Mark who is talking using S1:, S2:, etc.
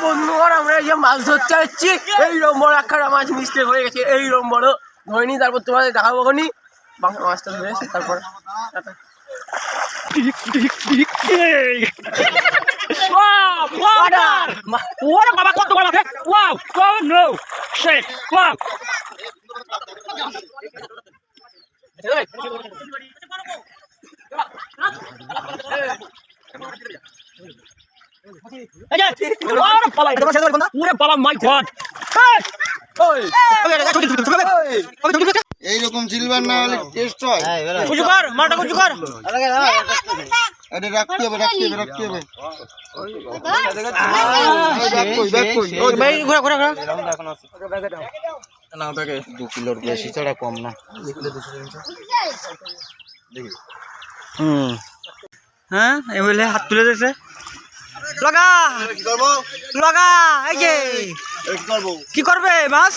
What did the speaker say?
S1: বন্ধুগণ আমরা এই যে মাছ ধরতে যাচ্ছি, এইরকম বড় একটা মাছ মিস্টেক হয়ে গেছে, এইরকম বড় ধরিনি। তারপর তোমাদের দেখাবো খনি বাংলা মাছটা ধরে এসে তারপর
S2: এইরকম সিলভার না হলে টেস্ট হয়। এটা রাখতে হবে রাখতে হবে। দু কিলোর বেশি ছাড়া কম না।
S3: হ্যাঁ এমএলএ হাত তুলে দিয়েছে। লগা লগা এই যে কি করবে মাছ?